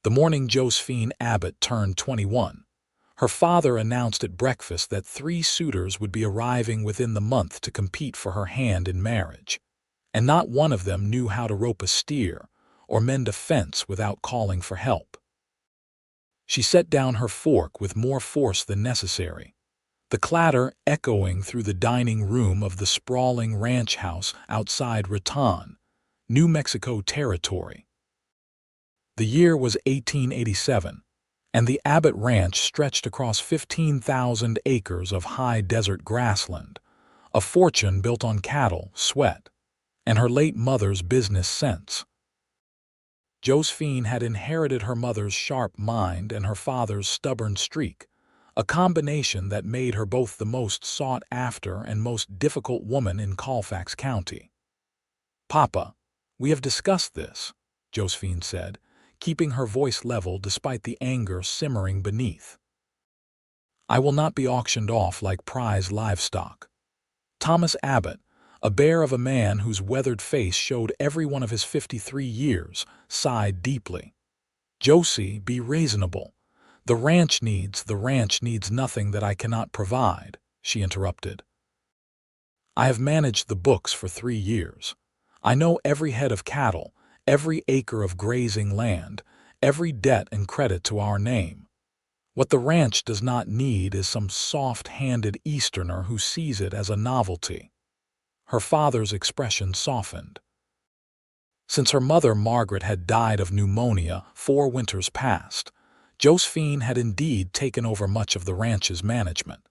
The morning Josephine Abbott turned 21. Her father announced at breakfast that 3 suitors would be arriving within the month to compete for her hand in marriage, and not one of them knew how to rope a steer or mend a fence without calling for help. She set down her fork with more force than necessary, the clatter echoing through the dining room of the sprawling ranch house outside Raton, New Mexico Territory. The year was 1887, and the Abbott Ranch stretched across 15,000 acres of high desert grassland, a fortune built on cattle, sweat, and her late mother's business sense. Josephine had inherited her mother's sharp mind and her father's stubborn streak, a combination that made her both the most sought-after and most difficult woman in Colfax County. "Papa, we have discussed this," Josephine said, keeping her voice level despite the anger simmering beneath. "I will not be auctioned off like prize livestock." Thomas Abbott, a bear of a man whose weathered face showed every one of his 53 years, sighed deeply. "Josie, be reasonable. The ranch needs nothing that I cannot provide," she interrupted. "I have managed the books for 3 years. I know every head of cattle, every acre of grazing land, every debt and credit to our name. What the ranch does not need is some soft-handed Easterner who sees it as a novelty." Her father's expression softened. Since her mother Margaret had died of pneumonia 4 winters past, Josephine had indeed taken over much of the ranch's management.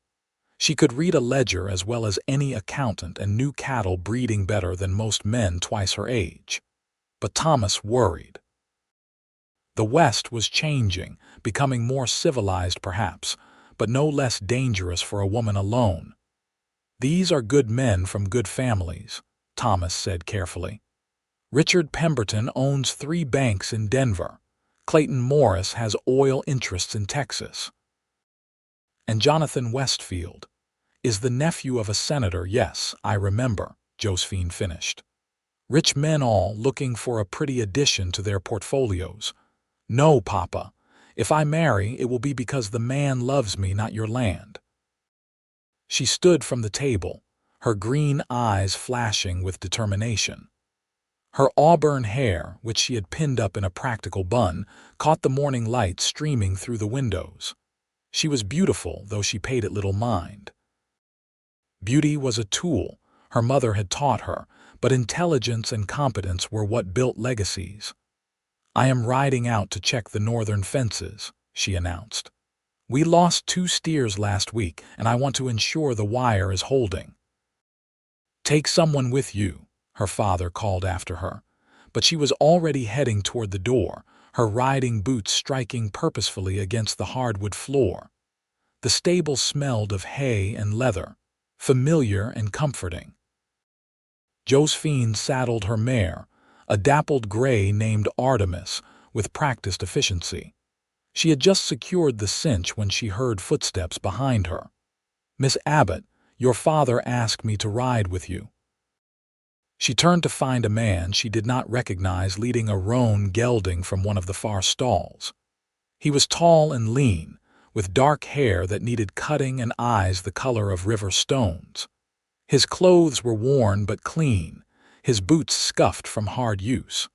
She could read a ledger as well as any accountant and knew cattle breeding better than most men twice her age. But Thomas worried. The West was changing, becoming more civilized perhaps, but no less dangerous for a woman alone. "These are good men from good families," Thomas said carefully. "Richard Pemberton owns 3 banks in Denver. Clayton Morris has oil interests in Texas. And Jonathan Westfield is the nephew of a senator. Yes, I remember," Josephine finished. "Rich men all looking for a pretty addition to their portfolios. No, Papa, if I marry, it will be because the man loves me, not your land." She stood from the table, her green eyes flashing with determination. Her auburn hair, which she had pinned up in a practical bun, caught the morning light streaming through the windows. She was beautiful, though she paid it little mind. Beauty was a tool, her mother had taught her, but intelligence and competence were what built legacies. "I am riding out to check the northern fences," she announced. "We lost 2 steers last week, and I want to ensure the wire is holding." "Take someone with you," her father called after her, but she was already heading toward the door, her riding boots striking purposefully against the hardwood floor. The stable smelled of hay and leather, familiar and comforting. Josephine saddled her mare, a dappled gray named Artemis, with practiced efficiency. She had just secured the cinch when she heard footsteps behind her. "Miss Abbott, your father asked me to ride with you." She turned to find a man she did not recognize leading a roan gelding from one of the far stalls. He was tall and lean, with dark hair that needed cutting and eyes the color of river stones. His clothes were worn but clean, his boots scuffed from hard use.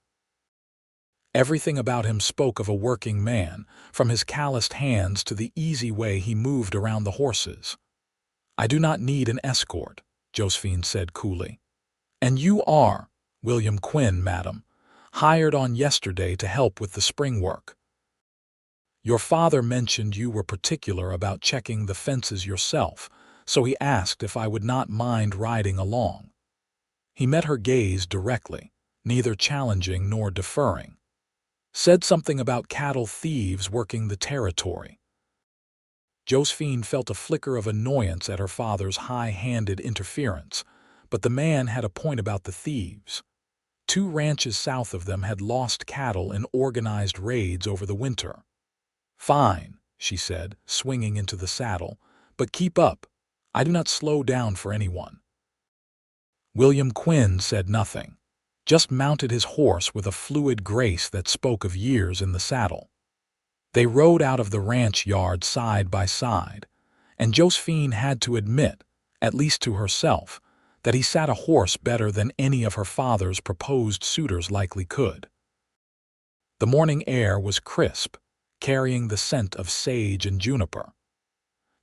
Everything about him spoke of a working man, from his calloused hands to the easy way he moved around the horses. "I do not need an escort," Josephine said coolly. "And you are William Quinn, madam, hired on yesterday to help with the spring work. Your father mentioned you were particular about checking the fences yourself, so he asked if I would not mind riding along." He met her gaze directly, neither challenging nor deferring. "Said something about cattle thieves working the territory." Josephine felt a flicker of annoyance at her father's high-handed interference, but the man had a point about the thieves. 2 ranches south of them had lost cattle in organized raids over the winter. "Fine," she said, swinging into the saddle, "but keep up. I do not slow down for anyone." William Quinn said nothing, just mounted his horse with a fluid grace that spoke of years in the saddle. They rode out of the ranch yard side by side, and Josephine had to admit, at least to herself, that he sat a horse better than any of her father's proposed suitors likely could. The morning air was crisp, carrying the scent of sage and juniper.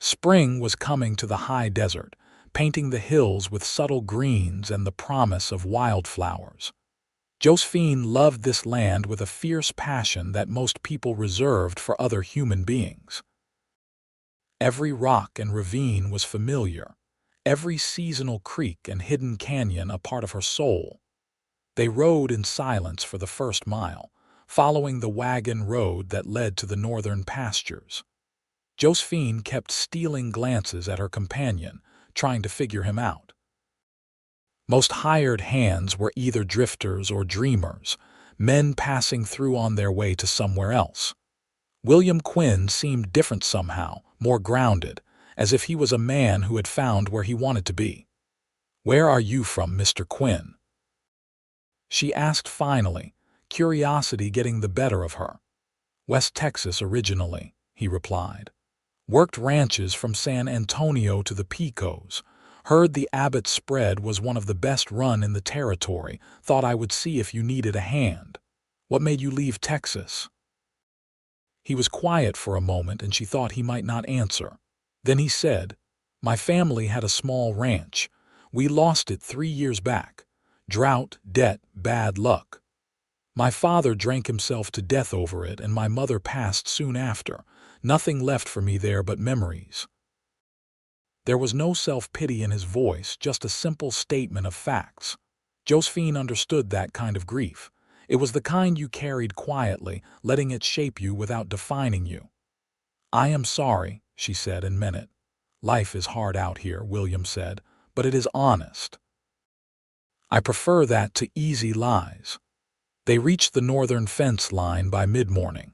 Spring was coming to the high desert, painting the hills with subtle greens and the promise of wildflowers. Josephine loved this land with a fierce passion that most people reserved for other human beings. Every rock and ravine was familiar, every seasonal creek and hidden canyon a part of her soul. They rode in silence for the first mile, following the wagon road that led to the northern pastures. Josephine kept stealing glances at her companion, trying to figure him out. Most hired hands were either drifters or dreamers, men passing through on their way to somewhere else. William Quinn seemed different somehow, more grounded, as if he was a man who had found where he wanted to be. "Where are you from, Mr. Quinn?" she asked finally, curiosity getting the better of her. "West Texas originally," he replied. "Worked ranches from San Antonio to the Pecos. Heard the Abbott spread was one of the best run in the territory. Thought I would see if you needed a hand. What made you leave Texas?" He was quiet for a moment and she thought he might not answer. Then he said, "My family had a small ranch. We lost it 3 years back. Drought, debt, bad luck. My father drank himself to death over it and my mother passed soon after. Nothing left for me there but memories." There was no self-pity in his voice, just a simple statement of facts. Josephine understood that kind of grief. It was the kind you carried quietly, letting it shape you without defining you. "I am sorry," she said and meant it. "Life is hard out here," William said, "but it is honest. I prefer that to easy lies." They reached the northern fence line by mid-morning.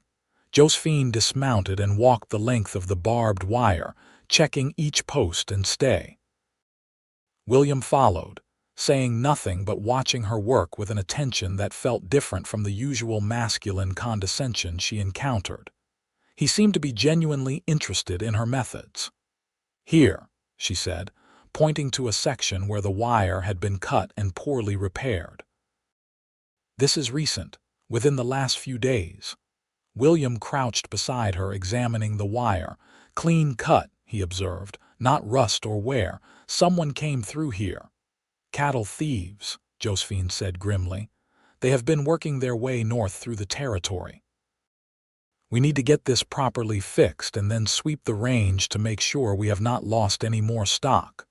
Josephine dismounted and walked the length of the barbed wire, checking each post and stay. William followed, saying nothing but watching her work with an attention that felt different from the usual masculine condescension she encountered. He seemed to be genuinely interested in her methods. "Here," she said, pointing to a section where the wire had been cut and poorly repaired. "This is recent, within the last few days." William crouched beside her, examining the wire. "Clean cut," he observed, "not rust or wear. Someone came through here." "Cattle thieves," Josephine said grimly. "They have been working their way north through the territory. We need to get this properly fixed and then sweep the range to make sure we have not lost any more stock."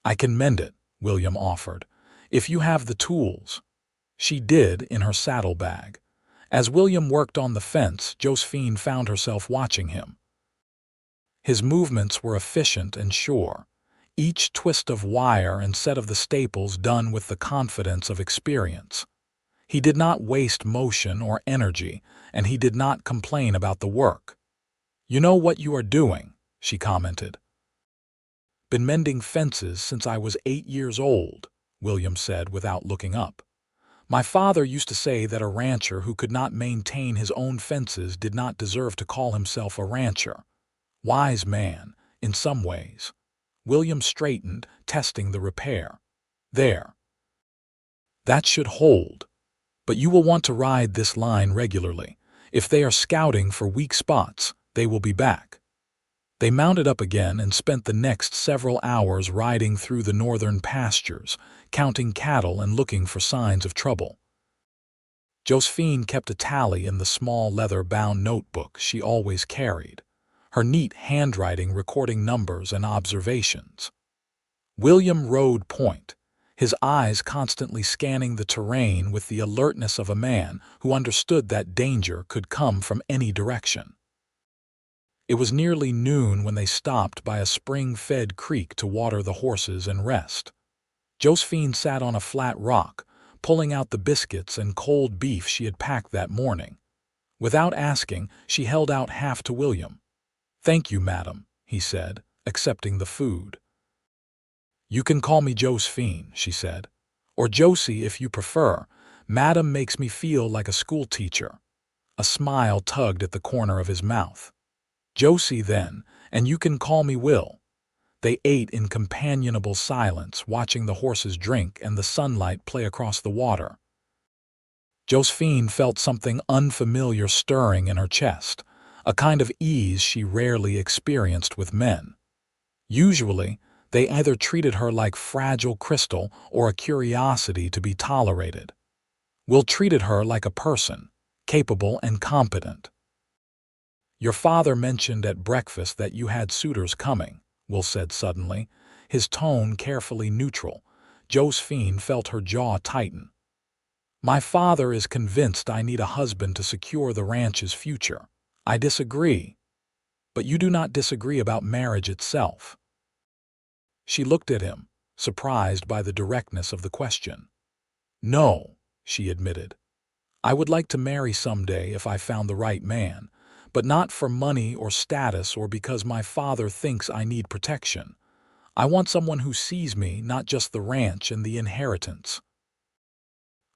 "I can mend it," William offered, "if you have the tools." She did in her saddlebag. As William worked on the fence, Josephine found herself watching him. His movements were efficient and sure, each twist of wire and set of the staples done with the confidence of experience. He did not waste motion or energy, and he did not complain about the work. "You know what you are doing," she commented. "Been mending fences since I was 8 years old," William said without looking up. "My father used to say that a rancher who could not maintain his own fences did not deserve to call himself a rancher. Wise man, in some ways." William straightened, testing the repair. "There. That should hold. But you will want to ride this line regularly. If they are scouting for weak spots, they will be back." They mounted up again and spent the next several hours riding through the northern pastures, counting cattle and looking for signs of trouble. Josephine kept a tally in the small leather-bound notebook she always carried, her neat handwriting recording numbers and observations. William rode point, his eyes constantly scanning the terrain with the alertness of a man who understood that danger could come from any direction. It was nearly noon when they stopped by a spring-fed creek to water the horses and rest. Josephine sat on a flat rock, pulling out the biscuits and cold beef she had packed that morning. Without asking, she held out half to William. "Thank you, madam," he said, accepting the food. "You can call me Josephine," she said, "or Josie if you prefer. Madam makes me feel like a school teacher." A smile tugged at the corner of his mouth. "Josie, then, and you can call me Will." They ate in companionable silence, watching the horses drink and the sunlight play across the water. Josephine felt something unfamiliar stirring in her chest, a kind of ease she rarely experienced with men. Usually, they either treated her like fragile crystal or a curiosity to be tolerated. Will treated her like a person, capable and competent. "Your father mentioned at breakfast that you had suitors coming," Will said suddenly, his tone carefully neutral. Josephine felt her jaw tighten. "My father is convinced I need a husband to secure the ranch's future. I disagree. But you do not disagree about marriage itself." She looked at him, surprised by the directness of the question. "No," she admitted. "I would like to marry someday if I found the right man, but not for money or status or because my father thinks I need protection. I want someone who sees me, not just the ranch and the inheritance."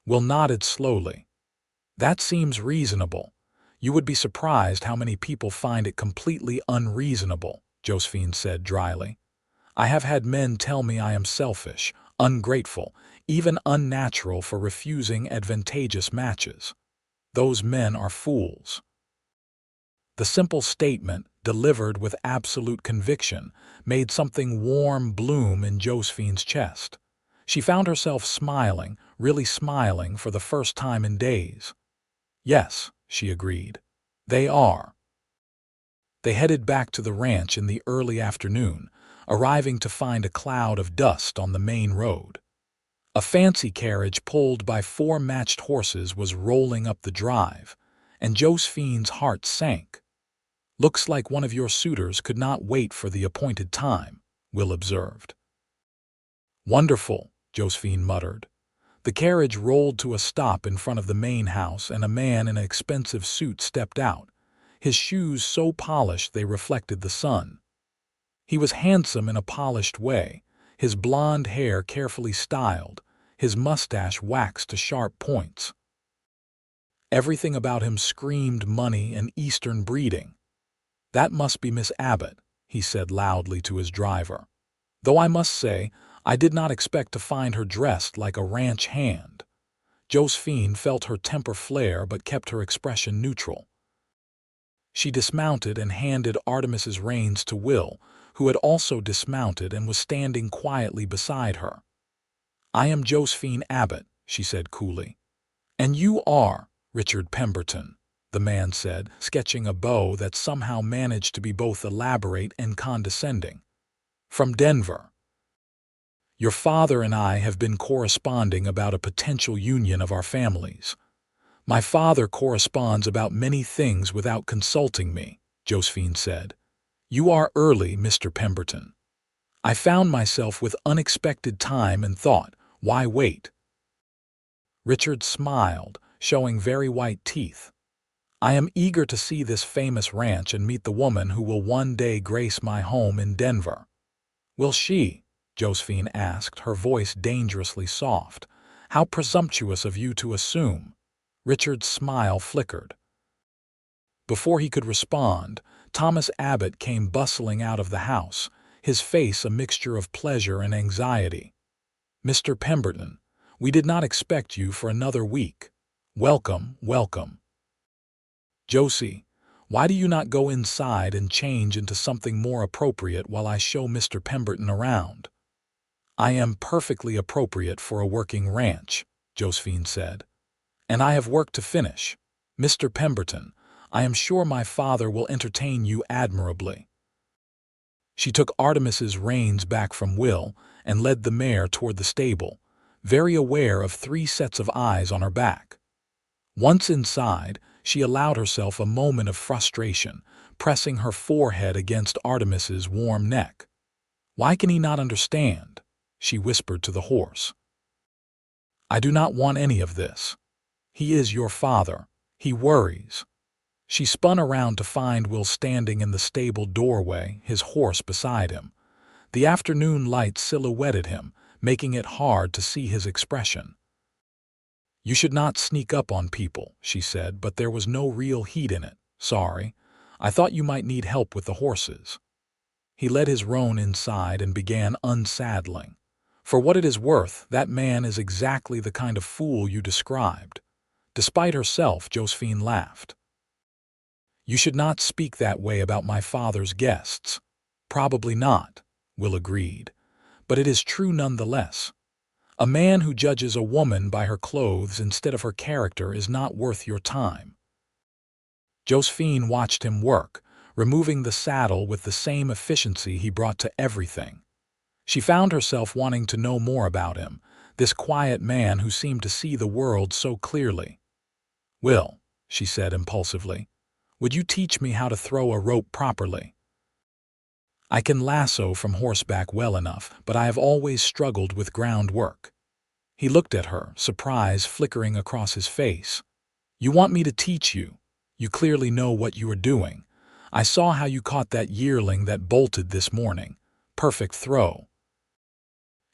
Will nodded slowly. "That seems reasonable. You would be surprised how many people find it completely unreasonable," Josephine said dryly. "I have had men tell me I am selfish, ungrateful, even unnatural for refusing advantageous matches. Those men are fools." The simple statement, delivered with absolute conviction, made something warm bloom in Josephine's chest. She found herself smiling, really smiling for the first time in days. "Yes," she agreed. "They are." They headed back to the ranch in the early afternoon, arriving to find a cloud of dust on the main road. A fancy carriage pulled by 4 matched horses was rolling up the drive, and Josephine's heart sank. "Looks like one of your suitors could not wait for the appointed time," Will observed. "Wonderful," Josephine muttered. The carriage rolled to a stop in front of the main house, and a man in an expensive suit stepped out, his shoes so polished they reflected the sun. He was handsome in a polished way, his blonde hair carefully styled, his mustache waxed to sharp points. Everything about him screamed money and Eastern breeding. "That must be Miss Abbott," he said loudly to his driver. "Though I must say, I did not expect to find her dressed like a ranch hand." Josephine felt her temper flare but kept her expression neutral. She dismounted and handed Artemis's reins to Will, who had also dismounted and was standing quietly beside her. "I am Josephine Abbott," she said coolly. "And you are Richard Pemberton," the man said, sketching a bow that somehow managed to be both elaborate and condescending. "From Denver. Your father and I have been corresponding about a potential union of our families." "My father corresponds about many things without consulting me," Josephine said. "You are early, Mr. Pemberton." I found myself with unexpected time and thought, why wait? Richard smiled, showing very white teeth. "I am eager to see this famous ranch and meet the woman who will one day grace my home in Denver." "Will she?" Josephine asked, her voice dangerously soft. "How presumptuous of you to assume." Richard's smile flickered. Before he could respond, Thomas Abbott came bustling out of the house, his face a mixture of pleasure and anxiety. "Mr. Pemberton, we did not expect you for another week. Welcome, welcome." "Josie, why do you not go inside and change into something more appropriate while I show Mr. Pemberton around?" "I am perfectly appropriate for a working ranch," Josephine said. "And I have work to finish. Mr. Pemberton, I am sure my father will entertain you admirably." She took Artemis's reins back from Will and led the mare toward the stable, very aware of 3 sets of eyes on her back. Once inside, she allowed herself a moment of frustration, pressing her forehead against Artemis's warm neck. "Why can he not understand?" she whispered to the horse. "I do not want any of this. He is your father. He worries." She spun around to find Will standing in the stable doorway, his horse beside him. The afternoon light silhouetted him, making it hard to see his expression. "You should not sneak up on people," she said, "but there was no real heat in it. Sorry. I thought you might need help with the horses." He led his roan inside and began unsaddling. "For what it is worth, that man is exactly the kind of fool you described." Despite herself, Josephine laughed. "You should not speak that way about my father's guests." "Probably not," Will agreed. "But it is true nonetheless. A man who judges a woman by her clothes instead of her character is not worth your time." Josephine watched him work, removing the saddle with the same efficiency he brought to everything. She found herself wanting to know more about him, this quiet man who seemed to see the world so clearly. "Will," she said impulsively, "would you teach me how to throw a rope properly? I can lasso from horseback well enough, but I have always struggled with ground work." He looked at her, surprise flickering across his face. "You want me to teach you? You clearly know what you are doing. I saw how you caught that yearling that bolted this morning. Perfect throw."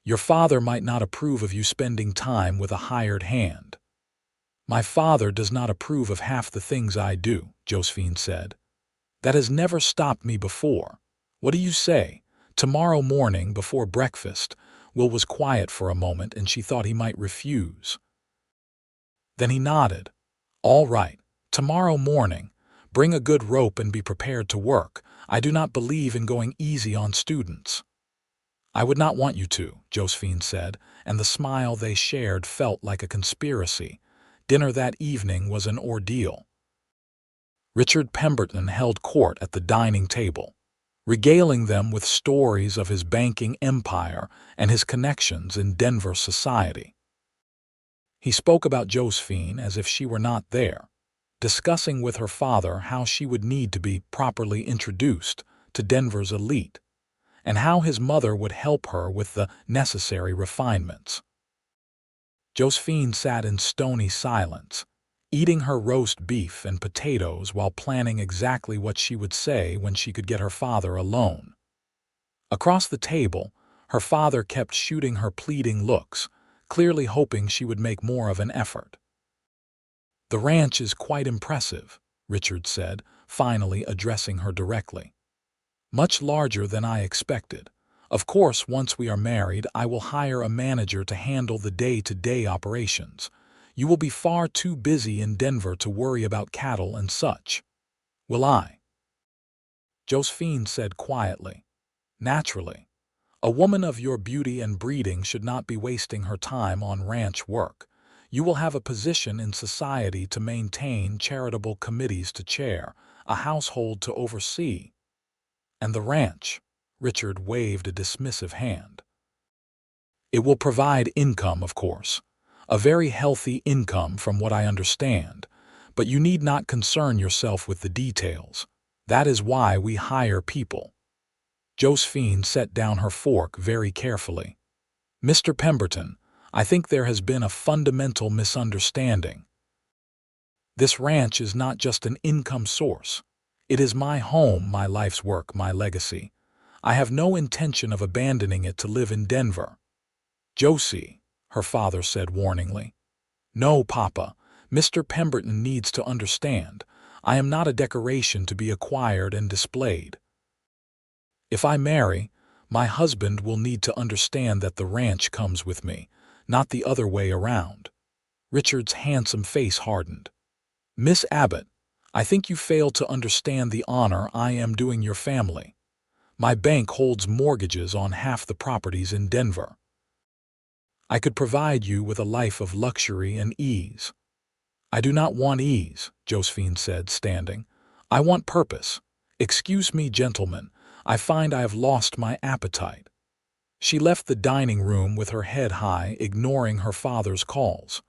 "Your father might not approve of you spending time with a hired hand." "My father does not approve of half the things I do," Josephine said. "That has never stopped me before. What do you say? Tomorrow morning before breakfast." Will was quiet for a moment, and she thought he might refuse. Then he nodded. "All right. Tomorrow morning. Bring a good rope and be prepared to work. I do not believe in going easy on students." "I would not want you to," Josephine said, and the smile they shared felt like a conspiracy. Dinner that evening was an ordeal. Richard Pemberton held court at the dining table, regaling them with stories of his banking empire and his connections in Denver society. He spoke about Josephine as if she were not there, discussing with her father how she would need to be properly introduced to Denver's elite, and how his mother would help her with the necessary refinements. Josephine sat in stony silence, eating her roast beef and potatoes while planning exactly what she would say when she could get her father alone. Across the table, her father kept shooting her pleading looks, clearly hoping she would make more of an effort. "The ranch is quite impressive," Richard said, finally addressing her directly. "Much larger than I expected. Of course, once we are married, I will hire a manager to handle the day-to-day operations. You will be far too busy in Denver to worry about cattle and such." "Will I?" Josephine said quietly. "Naturally. A woman of your beauty and breeding should not be wasting her time on ranch work. You will have a position in society to maintain, charitable committees to chair, a household to oversee. And the ranch," Richard waved a dismissive hand. "It will provide income, of course. A very healthy income from what I understand. But you need not concern yourself with the details. That is why we hire people." Josephine set down her fork very carefully. "Mr. Pemberton, I think there has been a fundamental misunderstanding. This ranch is not just an income source. It is my home, my life's work, my legacy. I have no intention of abandoning it to live in Denver." "Josie," her father said warningly. "No, Papa. Mr. Pemberton needs to understand. I am not a decoration to be acquired and displayed. If I marry, my husband will need to understand that the ranch comes with me, not the other way around." Richard's handsome face hardened. "Miss Abbott, I think you fail to understand the honor I am doing your family. My bank holds mortgages on half the properties in Denver. I could provide you with a life of luxury and ease." "I do not want ease," Josephine said, standing. "I want purpose. Excuse me, gentlemen. I find I have lost my appetite." She left the dining room with her head high, ignoring her father's calls.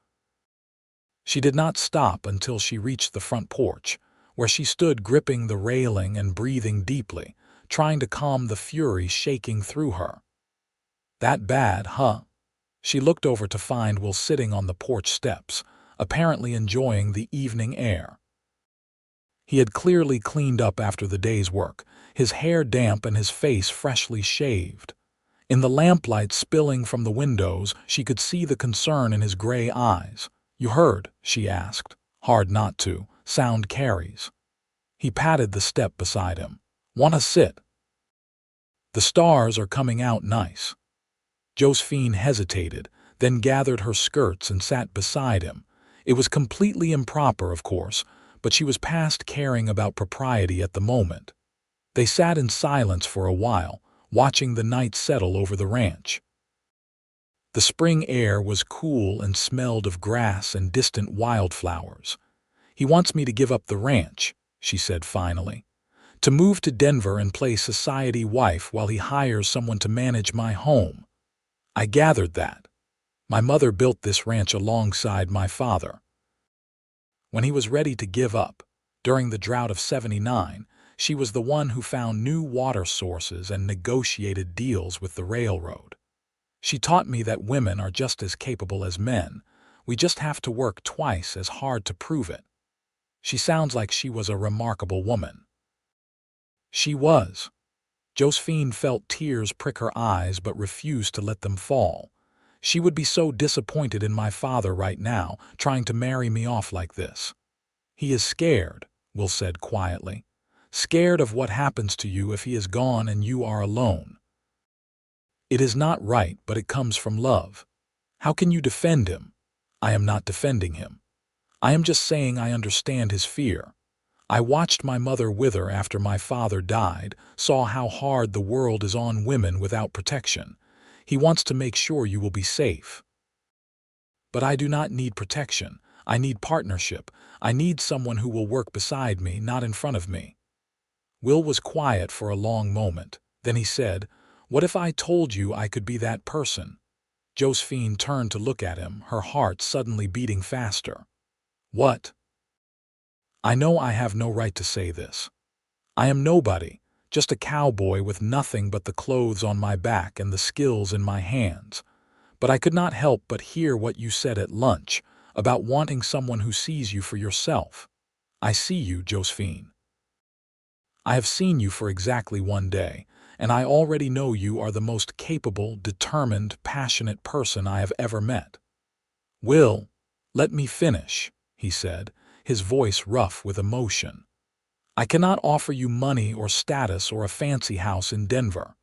She did not stop until she reached the front porch, where she stood gripping the railing and breathing deeply, trying to calm the fury shaking through her. "That bad, huh?" She looked over to find Will sitting on the porch steps, apparently enjoying the evening air. He had clearly cleaned up after the day's work, his hair damp and his face freshly shaved. In the lamplight spilling from the windows, she could see the concern in his gray eyes. "You heard?" she asked. "Hard not to. Sound carries." He patted the step beside him. "Wanna sit? The stars are coming out nice." Josephine hesitated, then gathered her skirts and sat beside him. It was completely improper, of course, but she was past caring about propriety at the moment. They sat in silence for a while, watching the night settle over the ranch. The spring air was cool and smelled of grass and distant wildflowers. "He wants me to give up the ranch," she said finally, "to move to Denver and play society wife while he hires someone to manage my home." I gathered that. My mother built this ranch alongside my father. When he was ready to give up, during the drought of '79, she was the one who found new water sources and negotiated deals with the railroad. She taught me that women are just as capable as men. We just have to work twice as hard to prove it. She sounds like she was a remarkable woman. She was. Josephine felt tears prick her eyes but refused to let them fall. She would be so disappointed in my father right now, trying to marry me off like this. "He is scared," Will said quietly. "Scared of what happens to you if he is gone and you are alone. It is not right, but it comes from love. How can you defend him?" "I am not defending him. I am just saying I understand his fear. I watched my mother wither after my father died, saw how hard the world is on women without protection. He wants to make sure you will be safe. But I do not need protection. I need partnership. I need someone who will work beside me, not in front of me." Will was quiet for a long moment. Then he said, "What if I told you I could be that person?" Josephine turned to look at him, her heart suddenly beating faster. "What?" "I know I have no right to say this. I am nobody, just a cowboy with nothing but the clothes on my back and the skills in my hands. But I could not help but hear what you said at lunch about wanting someone who sees you for yourself. I see you, Josephine. I have seen you for exactly one day, and I already know you are the most capable, determined, passionate person I have ever met." "Will, let me finish," he said, his voice rough with emotion. "I cannot offer you money or status or a fancy house in Denver.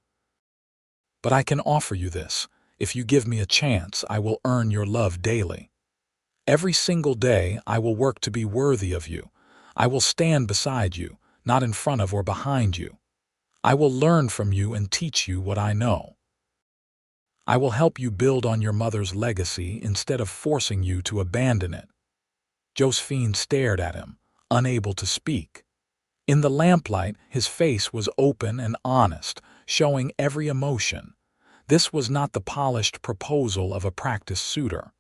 But I can offer you this. If you give me a chance, I will earn your love daily. Every single day, I will work to be worthy of you. I will stand beside you, not in front of or behind you. I will learn from you and teach you what I know. I will help you build on your mother's legacy instead of forcing you to abandon it." Josephine stared at him, unable to speak. In the lamplight, his face was open and honest, showing every emotion. This was not the polished proposal of a practiced suitor.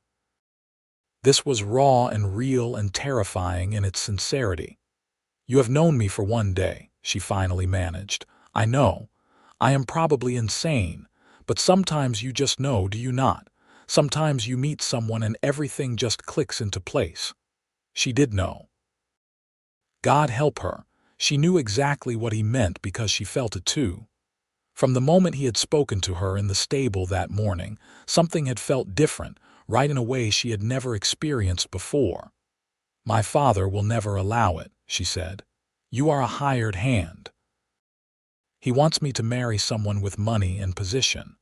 This was raw and real and terrifying in its sincerity. "You have known me for one day," she finally managed. "I know. I am probably insane, but sometimes you just know, do you not? Sometimes you meet someone and everything just clicks into place." She did know. God help her. She knew exactly what he meant because she felt it too. From the moment he had spoken to her in the stable that morning, something had felt different, right in a way she had never experienced before. "My father will never allow it," she said. "You are a hired hand. He wants me to marry someone with money and position."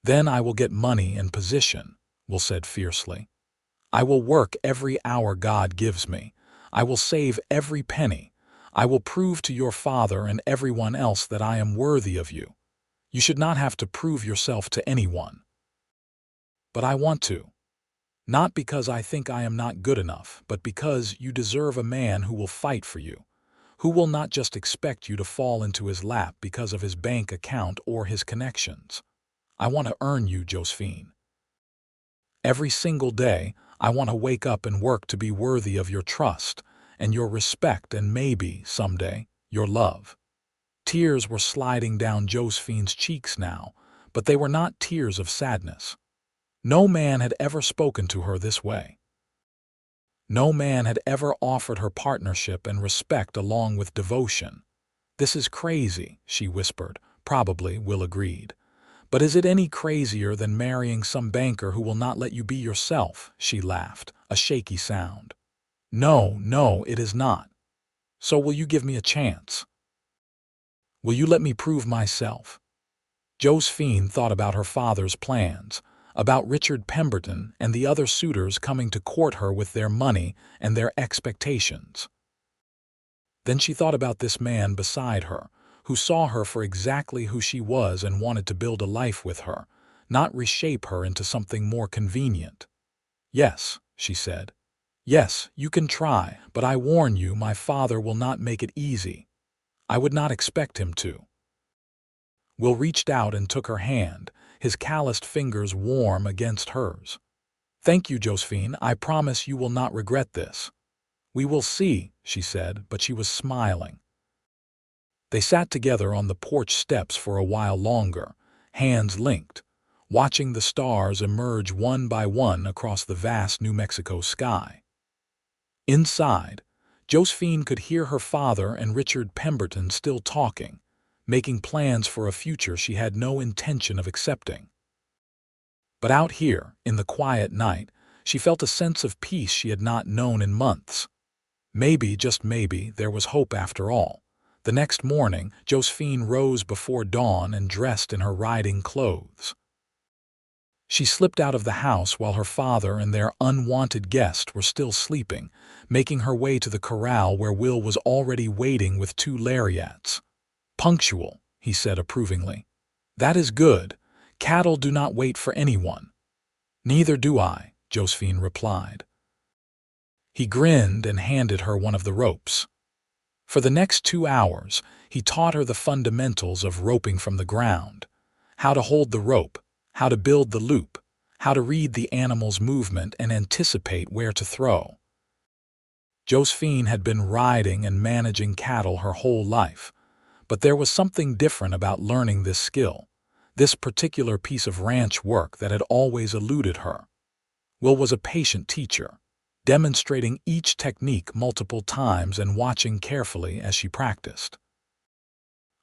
"Then I will get money and position," Will said fiercely. "I will work every hour God gives me. I will save every penny. I will prove to your father and everyone else that I am worthy of you. You should not have to prove yourself to anyone. But I want to. Not because I think I am not good enough, but because you deserve a man who will fight for you, who will not just expect you to fall into his lap because of his bank account or his connections. I want to earn you, Josephine. Every single day, I want to wake up and work to be worthy of your trust and your respect and maybe, someday, your love." Tears were sliding down Josephine's cheeks now, but they were not tears of sadness. No man had ever spoken to her this way. No man had ever offered her partnership and respect along with devotion. "This is crazy," she whispered. "Probably," Will agreed. But is it any crazier than marrying some banker who will not let you be yourself? She laughed, a shaky sound. No, no, it is not. So will you give me a chance? Will you let me prove myself? Josephine thought about her father's plans, about Richard Pemberton and the other suitors coming to court her with their money and their expectations. Then she thought about this man beside her, who saw her for exactly who she was and wanted to build a life with her, not reshape her into something more convenient. Yes, she said. Yes, you can try, but I warn you, my father will not make it easy. I would not expect him to. Will reached out and took her hand, his calloused fingers warm against hers. Thank you, Josephine. I promise you will not regret this. We will see, she said, but she was smiling. They sat together on the porch steps for a while longer, hands linked, watching the stars emerge one by one across the vast New Mexico sky. Inside, Josephine could hear her father and Richard Pemberton still talking, making plans for a future she had no intention of accepting. But out here, in the quiet night, she felt a sense of peace she had not known in months. Maybe, just maybe, there was hope after all. The next morning, Josephine rose before dawn and dressed in her riding clothes. She slipped out of the house while her father and their unwanted guest were still sleeping, making her way to the corral where Will was already waiting with 2 lariats. Punctual, he said approvingly. That is good. Cattle do not wait for anyone. Neither do I, Josephine replied. He grinned and handed her one of the ropes. For the next 2 hours, he taught her the fundamentals of roping from the ground, how to hold the rope, how to build the loop, how to read the animal's movement and anticipate where to throw. Josephine had been riding and managing cattle her whole life, but there was something different about learning this skill, this particular piece of ranch work that had always eluded her. Will was a patient teacher, demonstrating each technique multiple times and watching carefully as she practiced.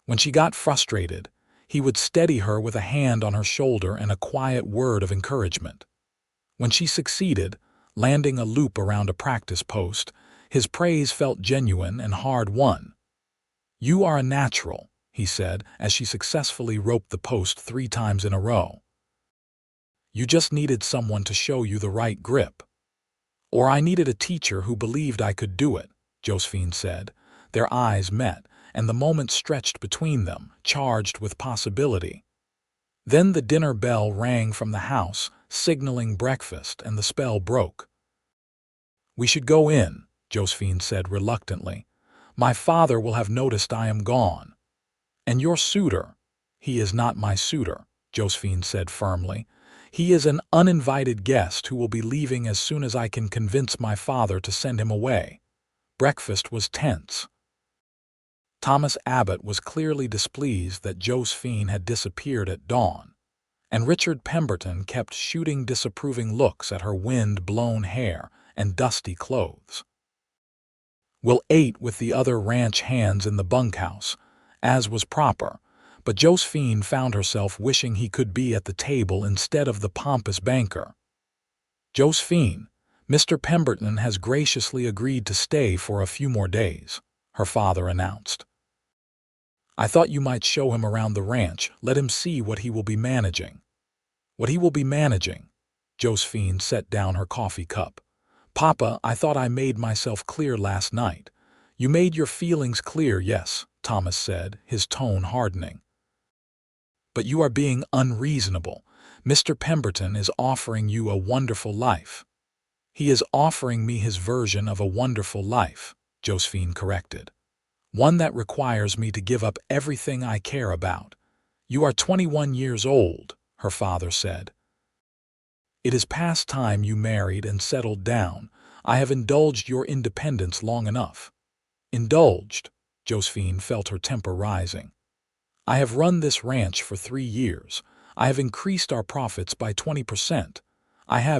When she got frustrated, he would steady her with a hand on her shoulder and a quiet word of encouragement. When she succeeded, landing a loop around a practice post, his praise felt genuine and hard-won. You are a natural, he said as she successfully roped the post 3 times in a row. You just needed someone to show you the right grip. Or I needed a teacher who believed I could do it, Josephine said. Their eyes met, and the moment stretched between them, charged with possibility. Then the dinner bell rang from the house, signaling breakfast, and the spell broke. We should go in, Josephine said reluctantly. My father will have noticed I am gone. And your suitor? He is not my suitor, Josephine said firmly. He is an uninvited guest who will be leaving as soon as I can convince my father to send him away. Breakfast was tense. Thomas Abbott was clearly displeased that Josephine had disappeared at dawn, and Richard Pemberton kept shooting disapproving looks at her wind-blown hair and dusty clothes. Will ate with the other ranch hands in the bunkhouse, as was proper, but Josephine found herself wishing he could be at the table instead of the pompous banker. Josephine, Mr. Pemberton has graciously agreed to stay for a few more days, her father announced. I thought you might show him around the ranch, let him see what he will be managing. What he will be managing? Josephine set down her coffee cup. Papa, I thought I made myself clear last night. You made your feelings clear, yes, Thomas said, his tone hardening. But you are being unreasonable. Mr. Pemberton is offering you a wonderful life. He is offering me his version of a wonderful life, Josephine corrected. One that requires me to give up everything I care about. You are 21 years old, her father said. It is past time you married and settled down. I have indulged your independence long enough. Indulged? Josephine felt her temper rising. I have run this ranch for 3 years. I have increased our profits by 20%.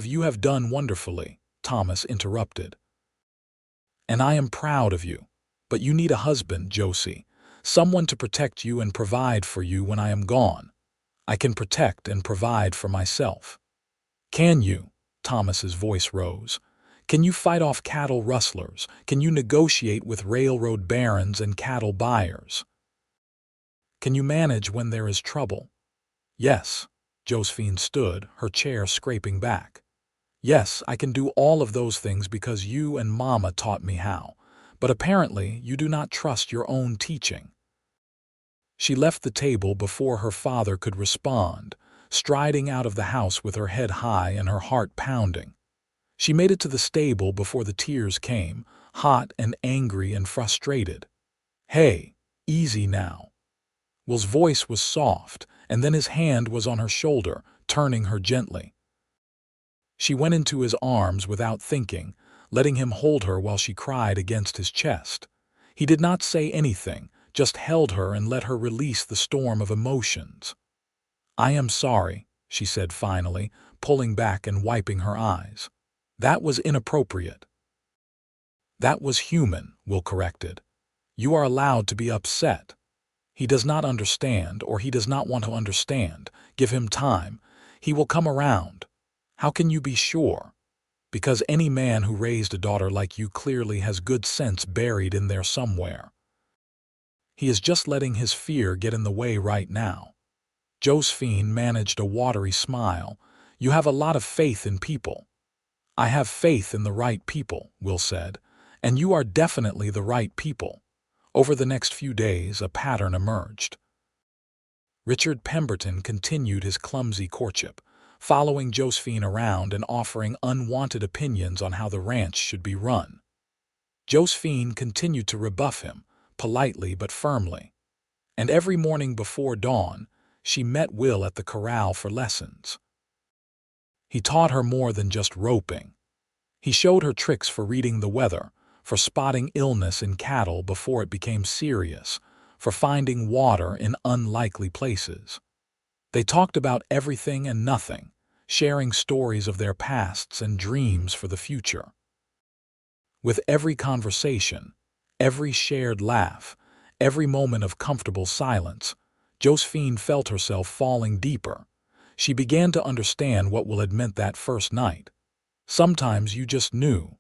You have done wonderfully, Thomas interrupted. And I am proud of you. But you need a husband, Josie. Someone to protect you and provide for you when I am gone. I can protect and provide for myself." "Can you?" Thomas's voice rose. "Can you fight off cattle rustlers? Can you negotiate with railroad barons and cattle buyers? Can you manage when there is trouble?" "Yes." Josephine stood, her chair scraping back. "Yes, I can do all of those things because you and Mama taught me how. But apparently you do not trust your own teaching." She left the table before her father could respond, striding out of the house with her head high and her heart pounding. She made it to the stable before the tears came, hot and angry and frustrated. "Hey, easy now." Will's voice was soft, and then his hand was on her shoulder, turning her gently. She went into his arms without thinking, letting him hold her while she cried against his chest. He did not say anything, just held her and let her release the storm of emotions. "I am sorry," she said finally, pulling back and wiping her eyes. "That was inappropriate." "That was human," Will corrected. "You are allowed to be upset. He does not understand, or he does not want to understand. Give him time. He will come around." "How can you be sure?" "Because any man who raised a daughter like you clearly has good sense buried in there somewhere. He is just letting his fear get in the way right now." Josephine managed a watery smile. "You have a lot of faith in people." "I have faith in the right people," Will said, "and you are definitely the right people." Over the next few days, a pattern emerged. Richard Pemberton continued his clumsy courtship, following Josephine around and offering unwanted opinions on how the ranch should be run. Josephine continued to rebuff him, politely but firmly. And every morning before dawn, she met Will at the corral for lessons. He taught her more than just roping. He showed her tricks for reading the weather, for spotting illness in cattle before it became serious, for finding water in unlikely places. They talked about everything and nothing, sharing stories of their pasts and dreams for the future. With every conversation, every shared laugh, every moment of comfortable silence, Josephine felt herself falling deeper. She began to understand what Will had meant that first night. Sometimes you just knew.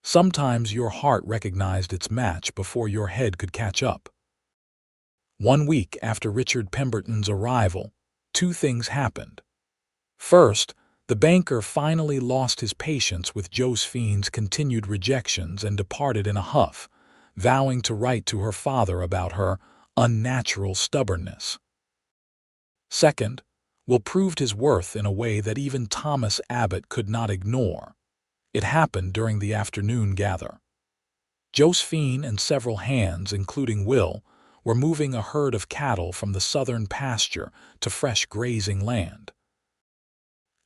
Sometimes your heart recognized its match before your head could catch up. 1 week after Richard Pemberton's arrival, 2 things happened. First, the banker finally lost his patience with Josephine's continued rejections and departed in a huff, vowing to write to her father about her unnatural stubbornness. Second, Will proved his worth in a way that even Thomas Abbott could not ignore. It happened during the afternoon gather. Josephine and several hands, including Will, were moving a herd of cattle from the southern pasture to fresh grazing land.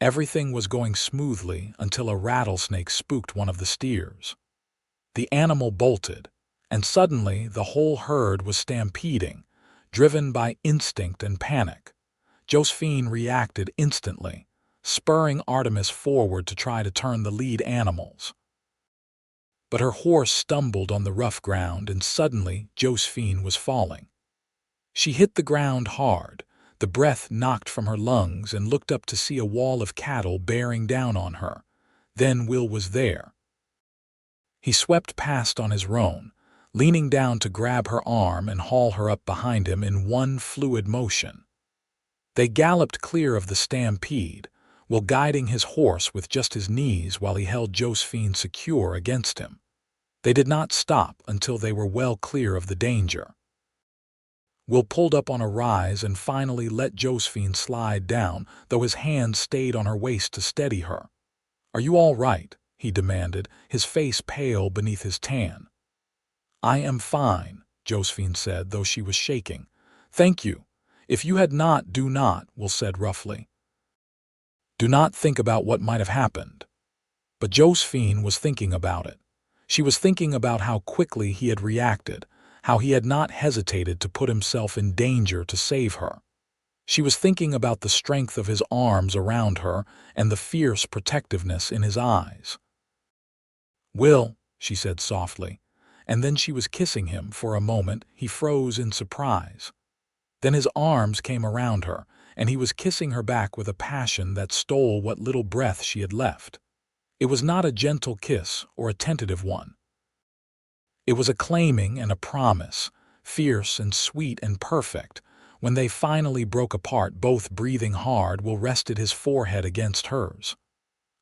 Everything was going smoothly until a rattlesnake spooked one of the steers. The animal bolted, and suddenly the whole herd was stampeding, driven by instinct and panic. Josephine reacted instantly, spurring Artemis forward to try to turn the lead animals. But her horse stumbled on the rough ground, and suddenly Josephine was falling. She hit the ground hard, the breath knocked from her lungs, and looked up to see a wall of cattle bearing down on her. Then Will was there. He swept past on his roan, leaning down to grab her arm and haul her up behind him in one fluid motion. They galloped clear of the stampede, Will guiding his horse with just his knees while he held Josephine secure against him. They did not stop until they were well clear of the danger. Will pulled up on a rise and finally let Josephine slide down, though his hand stayed on her waist to steady her. "Are you all right?" he demanded, his face pale beneath his tan. "I am fine," Josephine said, though she was shaking. "Thank you. If you had not, do not," Will said roughly. "Do not think about what might have happened." But Josephine was thinking about it. She was thinking about how quickly he had reacted, how he had not hesitated to put himself in danger to save her. She was thinking about the strength of his arms around her and the fierce protectiveness in his eyes. "Will," she said softly, and then she was kissing him. For a moment he froze in surprise. Then his arms came around her, and he was kissing her back with a passion that stole what little breath she had left. It was not a gentle kiss or a tentative one. It was a claiming and a promise, fierce and sweet and perfect. When they finally broke apart, both breathing hard, Will rested his forehead against hers.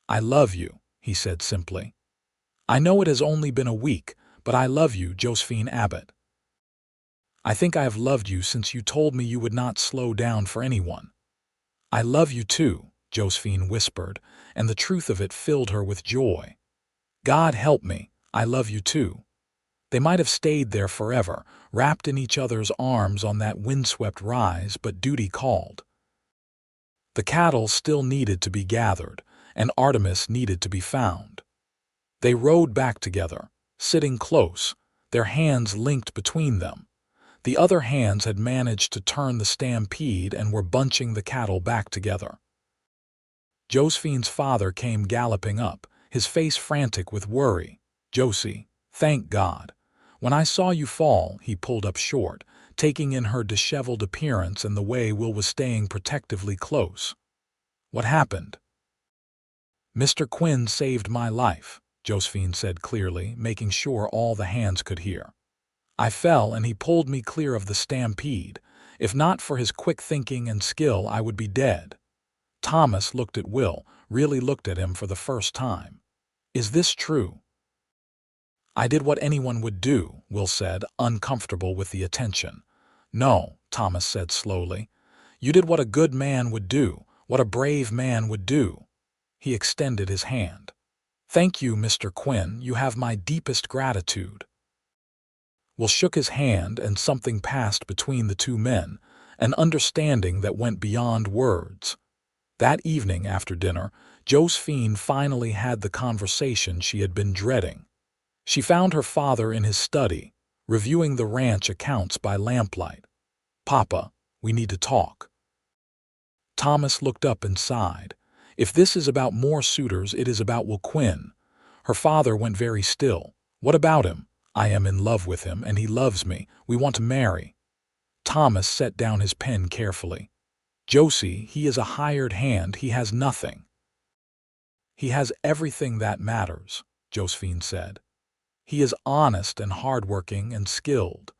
"I love you," he said simply. "I know it has only been a week, but I love you, Josephine Abbott. I think I have loved you since you told me you would not slow down for anyone." "I love you too," Josephine whispered, and the truth of it filled her with joy. "God help me, I love you too." They might have stayed there forever, wrapped in each other's arms on that windswept rise, but duty called. The cattle still needed to be gathered, and Artemis needed to be found. They rode back together, sitting close, their hands linked between them. The other hands had managed to turn the stampede and were bunching the cattle back together. Josephine's father came galloping up, his face frantic with worry. "Josie, thank God. When I saw you fall," he pulled up short, taking in her disheveled appearance and the way Will was staying protectively close. "What happened?" "Mr. Quinn saved my life," Josephine said clearly, making sure all the hands could hear. "I fell and he pulled me clear of the stampede. If not for his quick thinking and skill, I would be dead." Thomas looked at Will, really looked at him for the first time. "Is this true?" "I did what anyone would do," Will said, uncomfortable with the attention. "No," Thomas said slowly. "You did what a good man would do, what a brave man would do." He extended his hand. "Thank you, Mr. Quinn. You have my deepest gratitude." Will shook his hand, and something passed between the two men, an understanding that went beyond words. That evening after dinner, Josephine finally had the conversation she had been dreading. She found her father in his study, reviewing the ranch accounts by lamplight. "Papa, we need to talk." Thomas looked up and sighed. "If this is about more suitors, it is about Will Quinn." Her father went very still. "What about him?" "I am in love with him, and he loves me. We want to marry." Thomas set down his pen carefully. "Josie, he is a hired hand. He has nothing." "He has everything that matters," Josephine said. "He is honest and hardworking and skilled.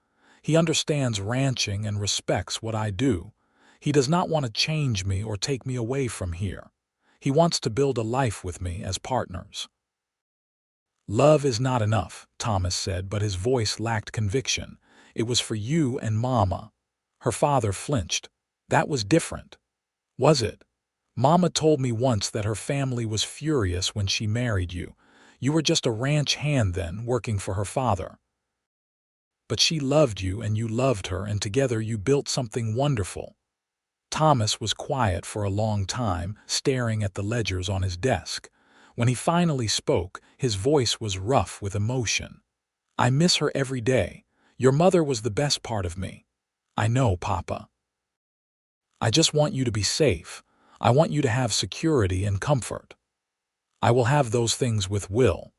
He understands ranching and respects what I do. He does not want to change me or take me away from here. He wants to build a life with me as partners." "Love is not enough," Thomas said, but his voice lacked conviction. "It was for you and Mama." Her father flinched. "That was different." "Was it? Mama told me once that her family was furious when she married you. You were just a ranch hand then, working for her father. But she loved you and you loved her, and together you built something wonderful." Thomas was quiet for a long time, staring at the ledgers on his desk. When he finally spoke, his voice was rough with emotion. "I miss her every day. Your mother was the best part of me." "I know, Papa. I just want you to be safe. I want you to have security and comfort." "I will have those things with Will.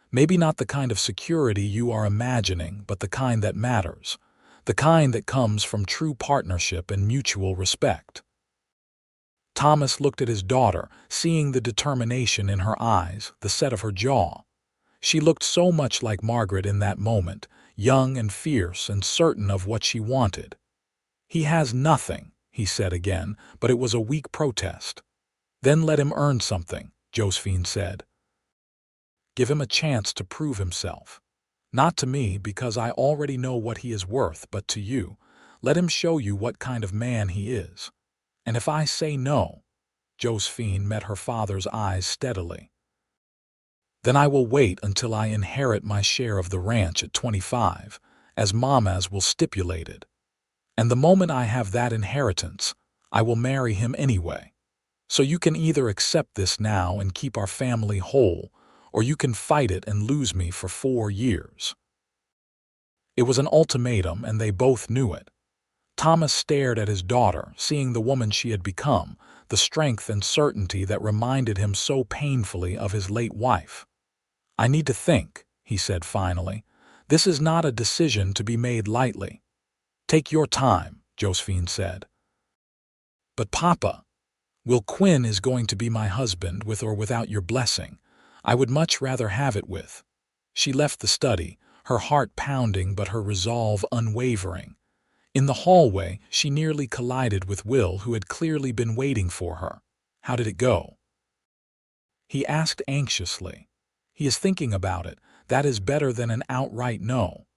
Maybe not the kind of security you are imagining, but the kind that matters. The kind that comes from true partnership and mutual respect." Thomas looked at his daughter, seeing the determination in her eyes, the set of her jaw. She looked so much like Margaret in that moment, young and fierce and certain of what she wanted. "He has nothing," he said again, but it was a weak protest. "Then let him earn something," Josephine said. "Give him a chance to prove himself. Not to me, because I already know what he is worth, but to you. Let him show you what kind of man he is. And if I say no," Josephine met her father's eyes steadily, "then I will wait until I inherit my share of the ranch at 25, as Mama's will stipulated. And the moment I have that inheritance, I will marry him anyway. So you can either accept this now and keep our family whole, or you can fight it and lose me for 4 years." It was an ultimatum, and they both knew it. Thomas stared at his daughter, seeing the woman she had become, the strength and certainty that reminded him so painfully of his late wife. "I need to think," he said finally. "This is not a decision to be made lightly." "Take your time," Josephine said. "But Papa, Will Quinn is going to be my husband with or without your blessing. I would much rather have it with." She left the study, her heart pounding but her resolve unwavering. In the hallway, she nearly collided with Will, who had clearly been waiting for her. "How did it go?" he asked anxiously. "He is thinking about it. That is better than an outright no.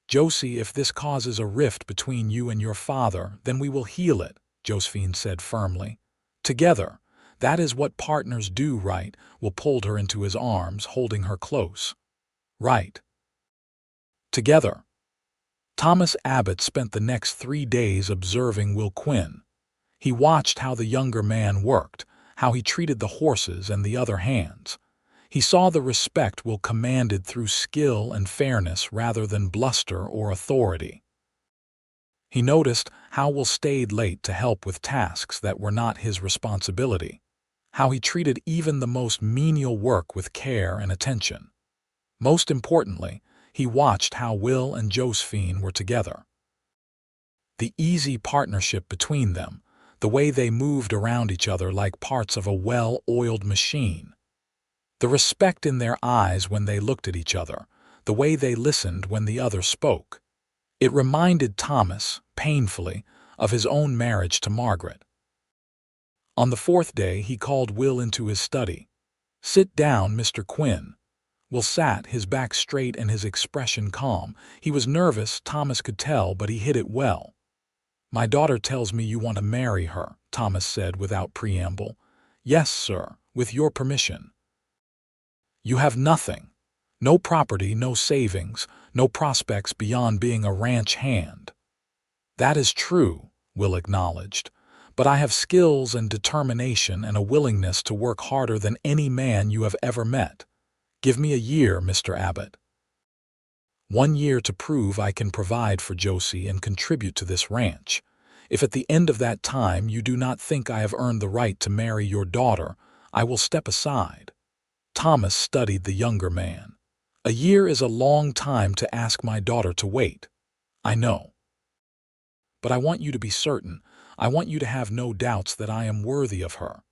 Josie, if this causes a rift between you and your father, then we will heal it," Josephine said firmly. "Together. That is what partners do, right?" Will pulled her into his arms, holding her close. "Right. Together." Thomas Abbott spent the next 3 days observing Will Quinn. He watched how the younger man worked, how he treated the horses and the other hands. He saw the respect Will commanded through skill and fairness rather than bluster or authority. He noticed how Will stayed late to help with tasks that were not his responsibility, how he treated even the most menial work with care and attention. Most importantly, he watched how Will and Josephine were together. The easy partnership between them, the way they moved around each other like parts of a well-oiled machine. The respect in their eyes when they looked at each other, the way they listened when the other spoke. It reminded Thomas, painfully, of his own marriage to Margaret. On the 4th day, he called Will into his study. "Sit down, Mr. Quinn." Will sat, his back straight and his expression calm. He was nervous, Thomas could tell, but he hid it well. "My daughter tells me you want to marry her," Thomas said without preamble. "Yes, sir, with your permission." "You have nothing. No property, no savings, no prospects beyond being a ranch hand." "That is true," Will acknowledged, "but I have skills and determination and a willingness to work harder than any man you have ever met. Give me a year, Mr. Abbott. 1 year to prove I can provide for Josie and contribute to this ranch. If at the end of that time you do not think I have earned the right to marry your daughter, I will step aside." Thomas studied the younger man. "A year is a long time to ask my daughter to wait." "I know. But I want you to be certain. I want you to have no doubts that I am worthy of her."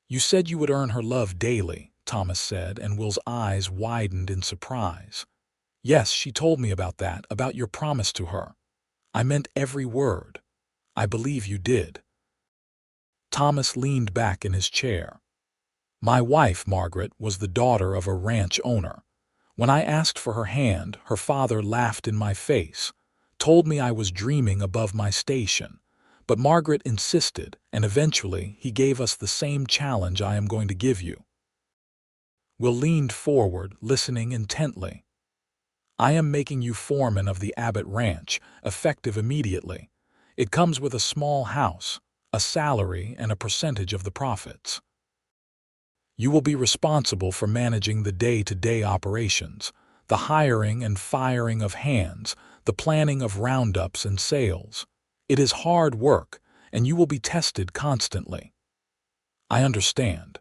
"You said you would earn her love daily," Thomas said, and Will's eyes widened in surprise. "Yes, she told me about that, about your promise to her. I meant every word. I believe you did." Thomas leaned back in his chair. "My wife, Margaret, was the daughter of a ranch owner. When I asked for her hand, her father laughed in my face, told me I was dreaming above my station. But Margaret insisted, and eventually he gave us the same challenge I am going to give you." Will leaned forward, listening intently. "I am making you foreman of the Abbott Ranch, effective immediately. It comes with a small house, a salary, and a percentage of the profits. You will be responsible for managing the day-to-day operations, the hiring and firing of hands, the planning of roundups and sales. It is hard work, and you will be tested constantly." "I understand."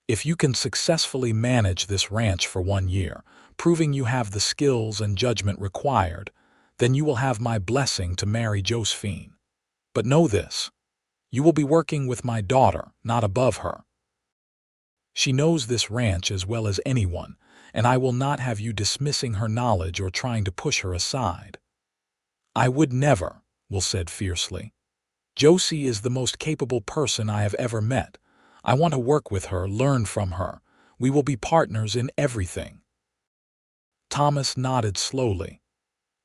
"If you can successfully manage this ranch for 1 year, proving you have the skills and judgment required, then you will have my blessing to marry Josephine. But know this, you will be working with my daughter, not above her. She knows this ranch as well as anyone, and I will not have you dismissing her knowledge or trying to push her aside." "I would never," Will said fiercely. "Josie is the most capable person I have ever met. I want to work with her, learn from her. We will be partners in everything." Thomas nodded slowly.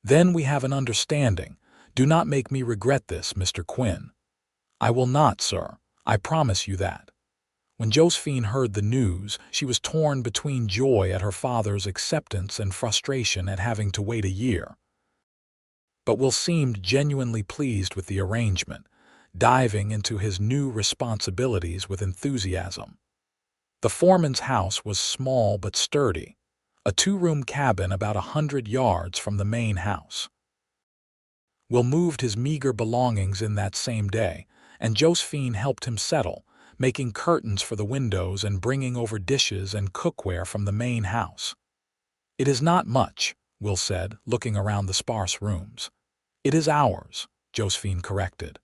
"Then we have an understanding. Do not make me regret this, Mr. Quinn." "I will not, sir. I promise you that." When Josephine heard the news, she was torn between joy at her father's acceptance and frustration at having to wait a year. But Will seemed genuinely pleased with the arrangement, diving into his new responsibilities with enthusiasm. The foreman's house was small but sturdy, a 2-room cabin about 100 yards from the main house. Will moved his meager belongings in that same day, and Josephine helped him settle, making curtains for the windows and bringing over dishes and cookware from the main house. "It is not much," Will said, looking around the sparse rooms. "It is ours," Josephine corrected.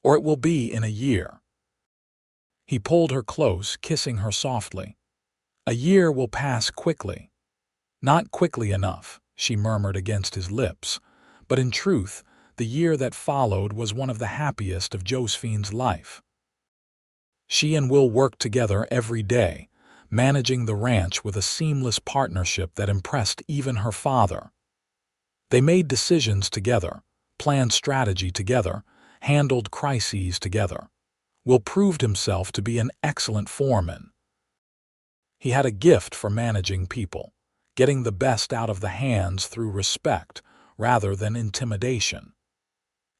or it will be in a year." He pulled her close, kissing her softly. "A year will pass quickly." "Not quickly enough," she murmured against his lips, but in truth, the year that followed was one of the happiest of Josephine's life. She and Will worked together every day, managing the ranch with a seamless partnership that impressed even her father. They made decisions together, planned strategy together, handled crises together. Will proved himself to be an excellent foreman. He had a gift for managing people, getting the best out of the hands through respect rather than intimidation.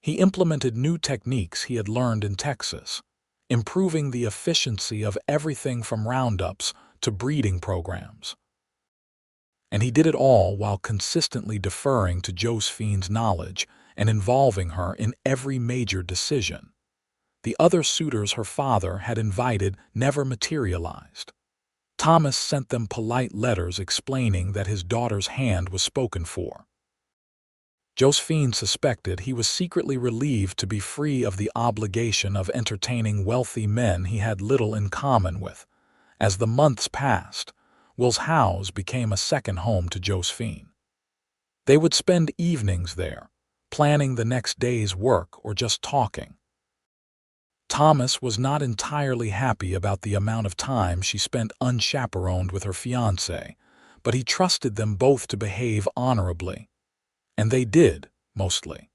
He implemented new techniques he had learned in Texas, improving the efficiency of everything from roundups to breeding programs. And he did it all while consistently deferring to Josephine's knowledge and involving her in every major decision. The other suitors her father had invited never materialized. Thomas sent them polite letters explaining that his daughter's hand was spoken for. Josephine suspected he was secretly relieved to be free of the obligation of entertaining wealthy men he had little in common with. As the months passed, Will's house became a second home to Josephine. They would spend evenings there, planning the next day's work or just talking. Thomas was not entirely happy about the amount of time she spent unchaperoned with her fiancé, but he trusted them both to behave honorably. And they did, mostly.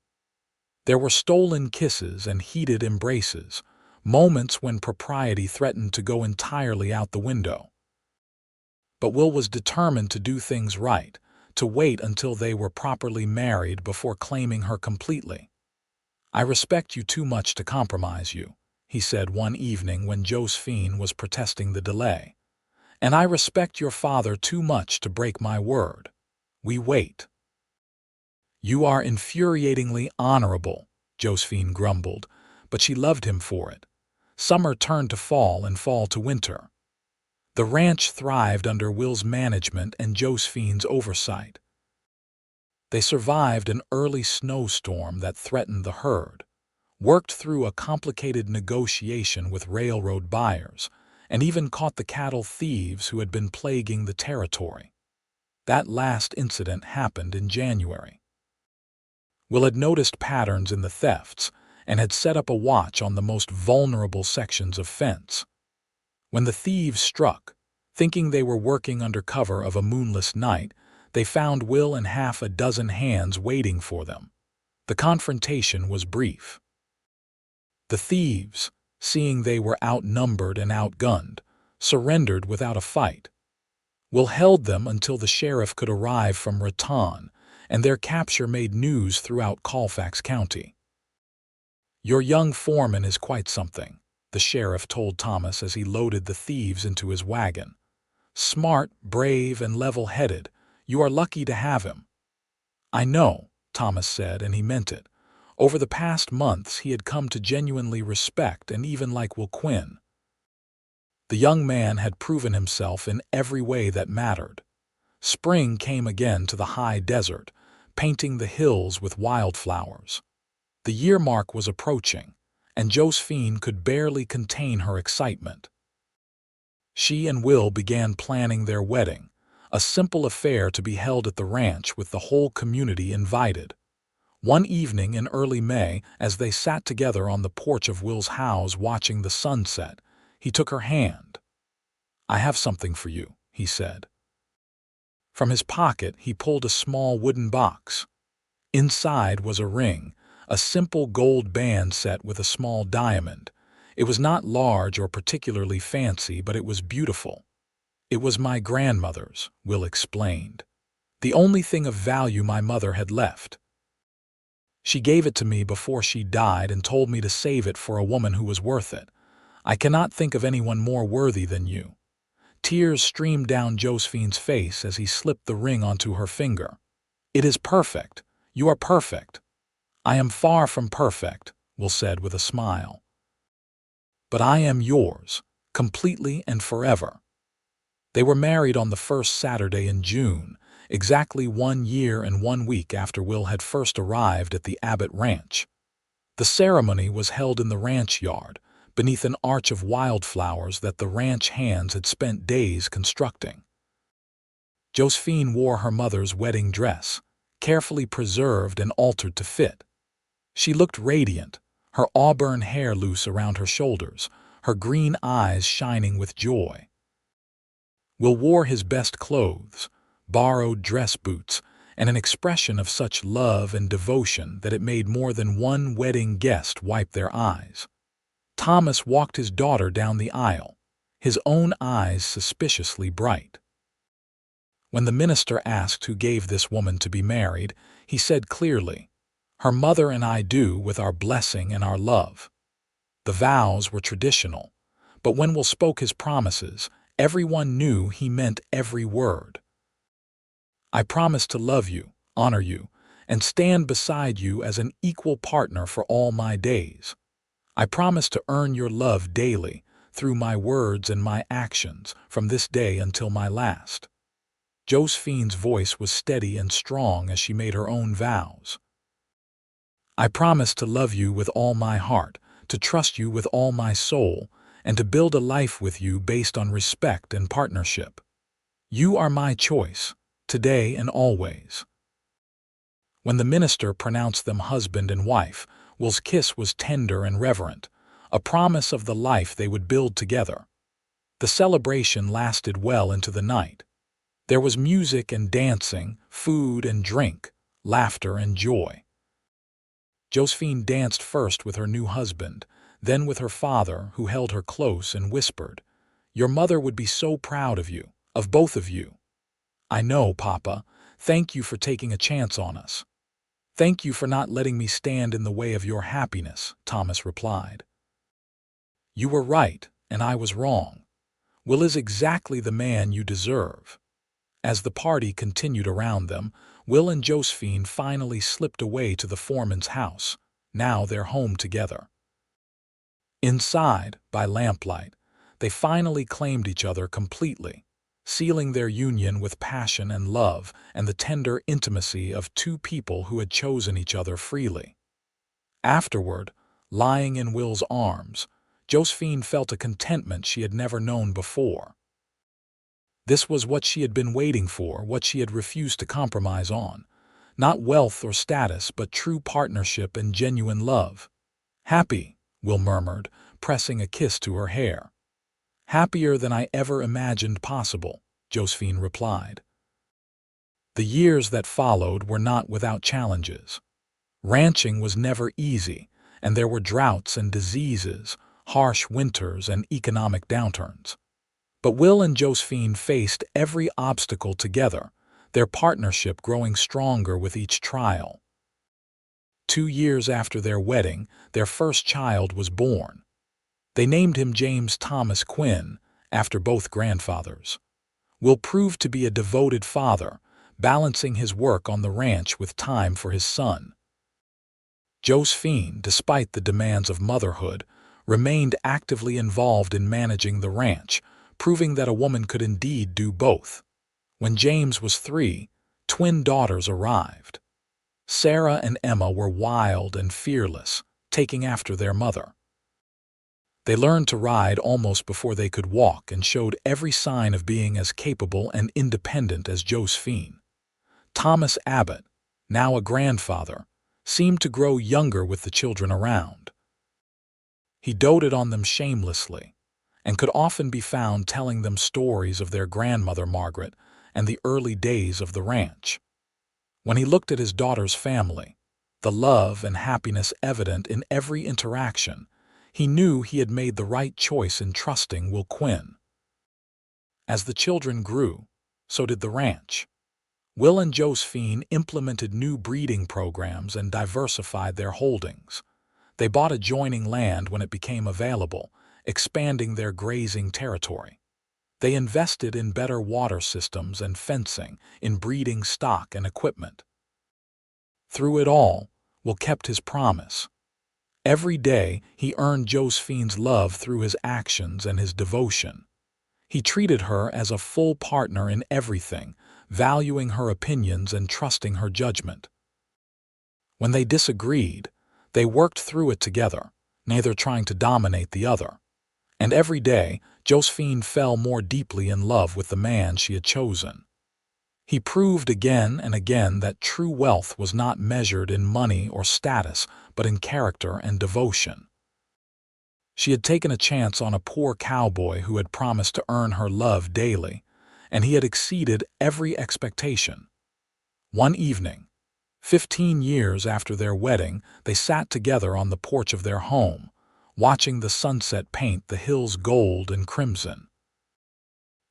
There were stolen kisses and heated embraces, moments when propriety threatened to go entirely out the window. But Will was determined to do things right, to wait until they were properly married before claiming her completely. "I respect you too much to compromise you," he said one evening when Josephine was protesting the delay. "And I respect your father too much to break my word. We wait." "You are infuriatingly honorable," Josephine grumbled, but she loved him for it. Summer turned to fall and fall to winter. The ranch thrived under Will's management and Josephine's oversight. They survived an early snowstorm that threatened the herd, worked through a complicated negotiation with railroad buyers, and even caught the cattle thieves who had been plaguing the territory. That last incident happened in January. Will had noticed patterns in the thefts and had set up a watch on the most vulnerable sections of fence. When the thieves struck, thinking they were working under cover of a moonless night, they found Will and half a dozen hands waiting for them. The confrontation was brief. The thieves, seeing they were outnumbered and outgunned, surrendered without a fight. Will held them until the sheriff could arrive from Raton, and their capture made news throughout Colfax County. "Your young foreman is quite something," the sheriff told Thomas as he loaded the thieves into his wagon. "Smart, brave, and level-headed. You are lucky to have him." "I know," Thomas said, and he meant it. Over the past months he had come to genuinely respect and even like Will Quinn. The young man had proven himself in every way that mattered. Spring came again to the high desert, painting the hills with wildflowers. The year mark was approaching, and Josephine could barely contain her excitement. She and Will began planning their wedding, a simple affair to be held at the ranch with the whole community invited. One evening in early May, as they sat together on the porch of Will's house watching the sunset, he took her hand. "I have something for you," he said. From his pocket he pulled a small wooden box. Inside was a ring, a simple gold band set with a small diamond. It was not large or particularly fancy, but it was beautiful. "It was my grandmother's," Will explained. "The only thing of value my mother had left. She gave it to me before she died and told me to save it for a woman who was worth it. I cannot think of anyone more worthy than you." Tears streamed down Josephine's face as he slipped the ring onto her finger. "It is perfect. You are perfect." "I am far from perfect," Will said with a smile. "But I am yours, completely and forever." They were married on the first Saturday in June, exactly 1 year and 1 week after Will had first arrived at the Abbott Ranch. The ceremony was held in the ranch yard, beneath an arch of wildflowers that the ranch hands had spent days constructing. Josephine wore her mother's wedding dress, carefully preserved and altered to fit. She looked radiant, her auburn hair loose around her shoulders, her green eyes shining with joy. Will wore his best clothes, borrowed dress boots, and an expression of such love and devotion that it made more than one wedding guest wipe their eyes. Thomas walked his daughter down the aisle, his own eyes suspiciously bright. When the minister asked who gave this woman to be married, he said clearly, "Her mother and I do with our blessing and our love." The vows were traditional, but when Will spoke his promises, everyone knew he meant every word. "I promise to love you, honor you, and stand beside you as an equal partner for all my days. I promise to earn your love daily, through my words and my actions, from this day until my last." Josephine's voice was steady and strong as she made her own vows. "I promise to love you with all my heart, to trust you with all my soul, and to build a life with you based on respect and partnership. You are my choice, today and always." When the minister pronounced them husband and wife, Will's kiss was tender and reverent, a promise of the life they would build together. The celebration lasted well into the night. There was music and dancing, food and drink, laughter and joy. Josephine danced first with her new husband, then with her father, who held her close and whispered, "Your mother would be so proud of you, of both of you." "I know, Papa. Thank you for taking a chance on us." "Thank you for not letting me stand in the way of your happiness," Thomas replied. "You were right, and I was wrong. Will is exactly the man you deserve." As the party continued around them, Will and Josephine finally slipped away to the foreman's house, now their home together. Inside, by lamplight, they finally claimed each other completely, sealing their union with passion and love and the tender intimacy of two people who had chosen each other freely. Afterward, lying in Will's arms, Josephine felt a contentment she had never known before. This was what she had been waiting for, what she had refused to compromise on. Not wealth or status, but true partnership and genuine love. "Happy," Will murmured, pressing a kiss to her hair. "Happier than I ever imagined possible," Josephine replied. The years that followed were not without challenges. Ranching was never easy, and there were droughts and diseases, harsh winters and economic downturns. But Will and Josephine faced every obstacle together, their partnership growing stronger with each trial. 2 years after their wedding, their first child was born. They named him James Thomas Quinn, after both grandfathers. Will proved to be a devoted father, balancing his work on the ranch with time for his son. Josephine, despite the demands of motherhood, remained actively involved in managing the ranch, proving that a woman could indeed do both. When James was 3, twin daughters arrived. Sarah and Emma were wild and fearless, taking after their mother. They learned to ride almost before they could walk and showed every sign of being as capable and independent as Josephine. Thomas Abbott, now a grandfather, seemed to grow younger with the children around. He doted on them shamelessly, and could often be found telling them stories of their grandmother Margaret and the early days of the ranch. When he looked at his daughter's family, the love and happiness evident in every interaction, he knew he had made the right choice in trusting Will Quinn. As the children grew, so did the ranch. Will and Josephine implemented new breeding programs and diversified their holdings. They bought adjoining land when it became available, expanding their grazing territory. They invested in better water systems and fencing, in breeding stock and equipment. Through it all, Will kept his promise. Every day, he earned Josephine's love through his actions and his devotion. He treated her as a full partner in everything, valuing her opinions and trusting her judgment. When they disagreed, They worked through it together, neither trying to dominate the other. And every day, Josephine fell more deeply in love with the man she had chosen. He proved again and again that true wealth was not measured in money or status, but in character and devotion. She had taken a chance on a poor cowboy who had promised to earn her love daily, and he had exceeded every expectation. One evening, 15 years after their wedding, they sat together on the porch of their home, watching the sunset paint the hills gold and crimson.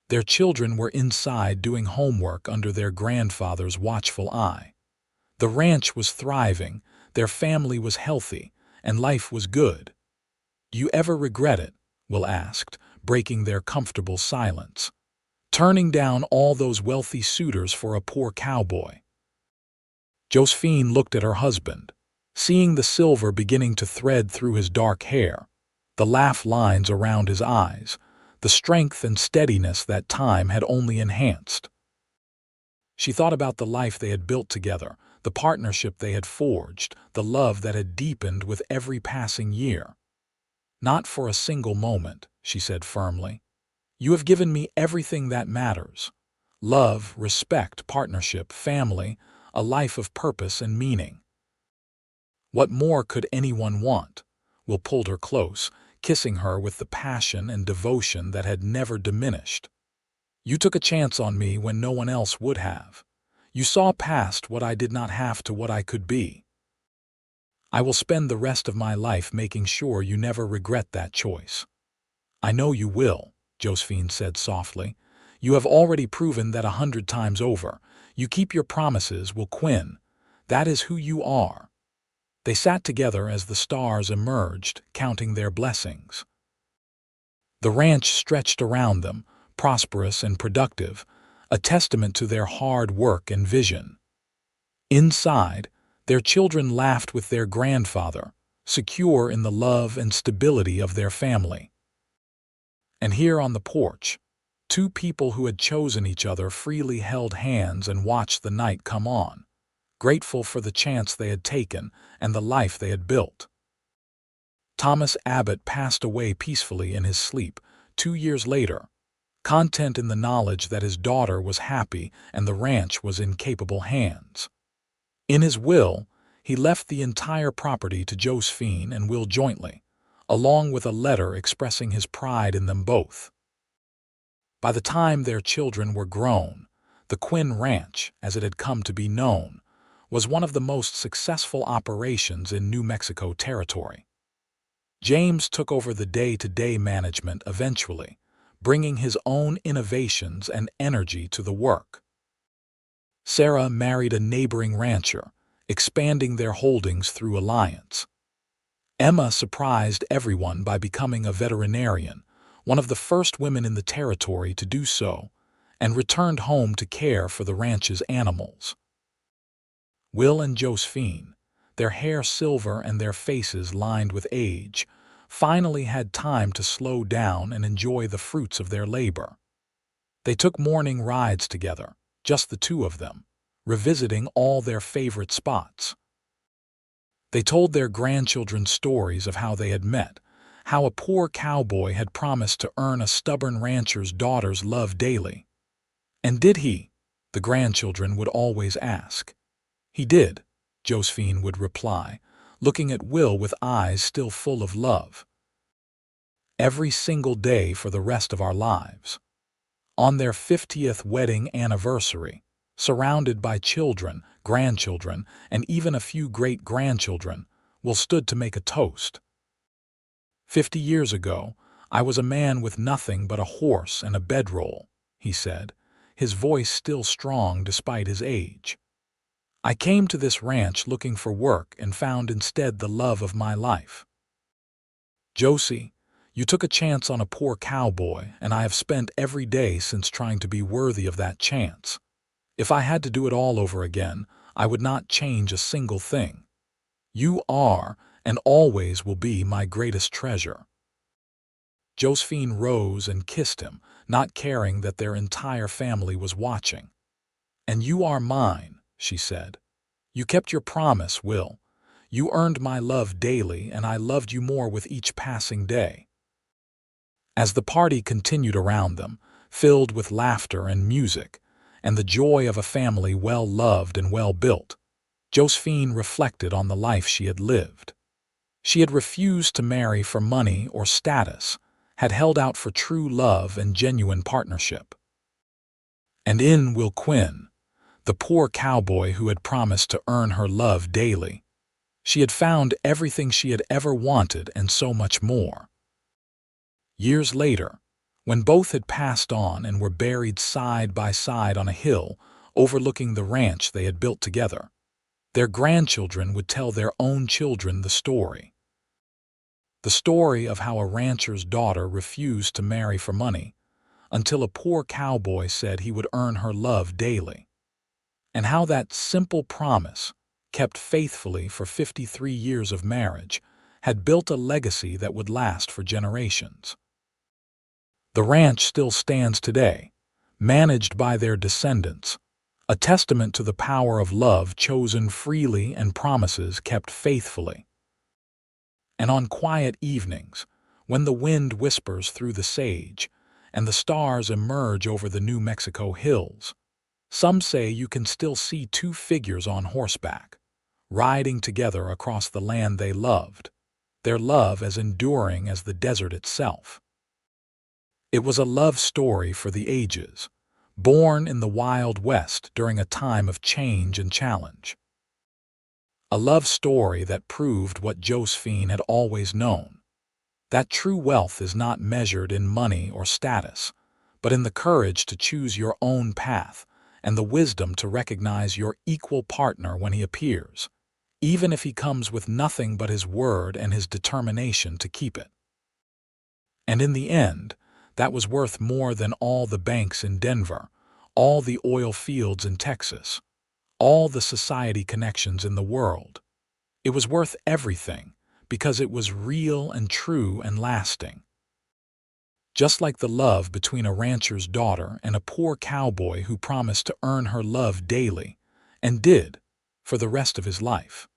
Their children were inside doing homework under their grandfather's watchful eye. The ranch was thriving, their family was healthy, and life was good. "Do you ever regret it?" Will asked, breaking their comfortable silence. "Turning down all those wealthy suitors for a poor cowboy?" Josephine looked at her husband, seeing the silver beginning to thread through his dark hair, the laugh lines around his eyes, the strength and steadiness that time had only enhanced. She thought about the life they had built together, the partnership they had forged, the love that had deepened with every passing year. "Not for a single moment," she said firmly. "You have given me everything that matters. Love, respect, partnership, family, a life of purpose and meaning. What more could anyone want?" Will pulled her close, kissing her with the passion and devotion that had never diminished. "You took a chance on me when no one else would have. You saw past what I did not have to what I could be. I will spend the rest of my life making sure you never regret that choice." "I know you will," Josephine said softly. "You have already proven that 100 times over. You keep your promises, Will Quinn. That is who you are." They sat together as the stars emerged, counting their blessings. The ranch stretched around them, prosperous and productive, a testament to their hard work and vision. Inside, their children laughed with their grandfather, secure in the love and stability of their family. And here on the porch, two people who had chosen each other freely held hands and watched the night come on, grateful for the chance they had taken and the life they had built. Thomas Abbott passed away peacefully in his sleep 2 years later, content in the knowledge that his daughter was happy and the ranch was in capable hands. In his will, he left the entire property to Josephine and Will jointly, along with a letter expressing his pride in them both. By the time their children were grown, the Quinn Ranch, as it had come to be known, was one of the most successful operations in New Mexico territory. James took over the day-to-day management eventually, bringing his own innovations and energy to the work. Sarah married a neighboring rancher, expanding their holdings through alliance. Emma surprised everyone by becoming a veterinarian, one of the first women in the territory to do so, and returned home to care for the ranch's animals. Will and Josephine, their hair silver and their faces lined with age, finally had time to slow down and enjoy the fruits of their labor. They took morning rides together, just the two of them, revisiting all their favorite spots. They told their grandchildren stories of how they had met, how a poor cowboy had promised to earn a stubborn rancher's daughter's love daily. "And did he?" the grandchildren would always ask. "He did," Josephine would reply, looking at Will with eyes still full of love. "Every single day for the rest of our lives." On their 50th wedding anniversary, surrounded by children, grandchildren, and even a few great-grandchildren, Will stood to make a toast. "50 years ago, I was a man with nothing but a horse and a bedroll," he said, his voice still strong despite his age. "I came to this ranch looking for work and found instead the love of my life. Josie, you took a chance on a poor cowboy, and I have spent every day since trying to be worthy of that chance. If I had to do it all over again, I would not change a single thing. You are, and always will be, my greatest treasure." Josephine rose and kissed him, not caring that their entire family was watching. "And you are mine," she said. "You kept your promise, Will. You earned my love daily, and I loved you more with each passing day." As the party continued around them, filled with laughter and music, and the joy of a family well loved and well built, Josephine reflected on the life she had lived. She had refused to marry for money or status, had held out for true love and genuine partnership. And in Will Quinn, the poor cowboy who had promised to earn her love daily, she had found everything she had ever wanted and so much more. Years later, when both had passed on and were buried side by side on a hill overlooking the ranch they had built together, their grandchildren would tell their own children the story. The story of how a rancher's daughter refused to marry for money until a poor cowboy said he would earn her love daily, and how that simple promise, kept faithfully for 53 years of marriage, had built a legacy that would last for generations. The ranch still stands today, managed by their descendants, a testament to the power of love chosen freely and promises kept faithfully. And on quiet evenings, when the wind whispers through the sage and the stars emerge over the New Mexico hills, some say you can still see two figures on horseback, riding together across the land they loved, their love as enduring as the desert itself. It was a love story for the ages, born in the Wild West during a time of change and challenge. A love story that proved what Josephine had always known, that true wealth is not measured in money or status, but in the courage to choose your own path and the wisdom to recognize your equal partner when he appears, even if he comes with nothing but his word and his determination to keep it. And in the end, that was worth more than all the banks in Denver, all the oil fields in Texas, all the society connections in the world. It was worth everything because it was real and true and lasting. Just like the love between a rancher's daughter and a poor cowboy who promised to earn her love daily, and did, for the rest of his life.